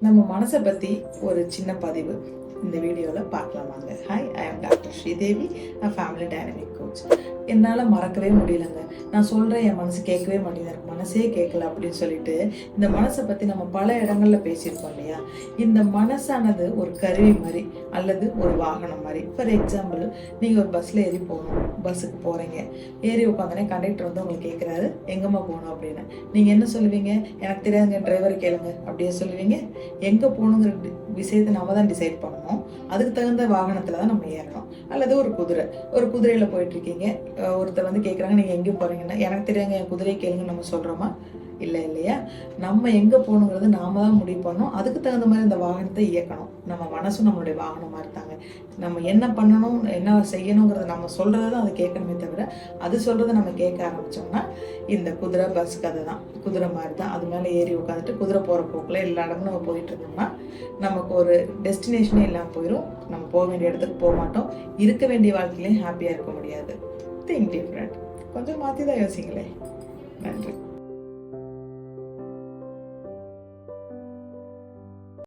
நம்ம மனசை பற்றி ஒரு சின்ன பதிவு இந்த வீடியோவில் பார்க்கலாம் வாங்க. Hi, I am doctor Sridevi, family dynamic coach. என்னால் மறக்கவே முடியலங்க. நான் சொல்கிறேன், என் மனசு கேட்கவே மாட்டேங்குது, எனக்கு மனசே கேட்கல அப்படின்னு சொல்லிட்டு இந்த மனசை பற்றி நம்ம பல இடங்களில் பேசியிருக்கோம் இல்லையா? இந்த மனசானது ஒரு கருவி மாதிரி அல்லது ஒரு வாகனம் மாதிரி. ஃபார் எக்ஸாம்பிள், நீங்கள் ஒரு பஸ்ஸில் ஏறி போகணும், பஸ்ஸுக்கு போகிறீங்க, ஏறி உட்காந்தோடனே கண்டக்டர் வந்து உங்களுக்கு கேட்குறாரு எங்கேம்மா போகணும் அப்படின்னு. நீங்கள் என்ன சொல்லுவீங்க? எனக்கு தெரியாதுங்க, டிரைவரை கேளுங்க அப்படியே சொல்லுவீங்க. எங்கே போகணுங்கிற விஷயத்தை நம்ம தான் டிசைட் பண்ணணும். அதுக்கு தகுந்த வாகனத்தில் தான் நம்ம ஏறணும். அல்லது ஒரு குதிரையில் போயிட்டுருக்கீங்க, ஒருத்தர் வந்து கேட்குறாங்க நீங்கள் எங்கே போகிறீங்கன்னா, எனக்கு தெரியாங்க, என் குதிரையை கேளுங்கன்னு நம்ம சொல்கிறோமா? இல்லை இல்லையா? நம்ம எங்கே போகணுங்கிறது நாம தான் முடிவு பண்ணணும். அதுக்கு தகுந்த மாதிரி இந்த வாகனத்தை இயக்கணும். நம்ம மனசும் நம்மளுடைய வாகனமாக இருக்காங்க. நம்ம என்ன பண்ணணும், என்ன செய்யணுங்கிறத நம்ம சொல்கிறது தான் அதை கேட்கணுமே தவிர, அது சொல்கிறத நம்ம கேட்க ஆரம்பித்தோம்னா இந்த குதிரை பஸ் கதை தான். குதிரை மாதிரி தான். அது மேலே ஏறி உட்காந்துட்டு குதிரை போகிற போக்கில் எல்லா இடமும் நம்ம போயிட்டு இருந்தோம்னா நமக்கு ஒரு டெஸ்டினேஷனே இல்லாமல் போயிடும். நம்ம போக வேண்டிய இடத்துக்கு போக மாட்டோம். இருக்க வேண்டிய வாழ்க்கையிலையும் ஹாப்பியாக இருக்க முடியாது. Think different. கொஞ்சம் மாற்றி தான் யோசிங்களேன். நன்றி.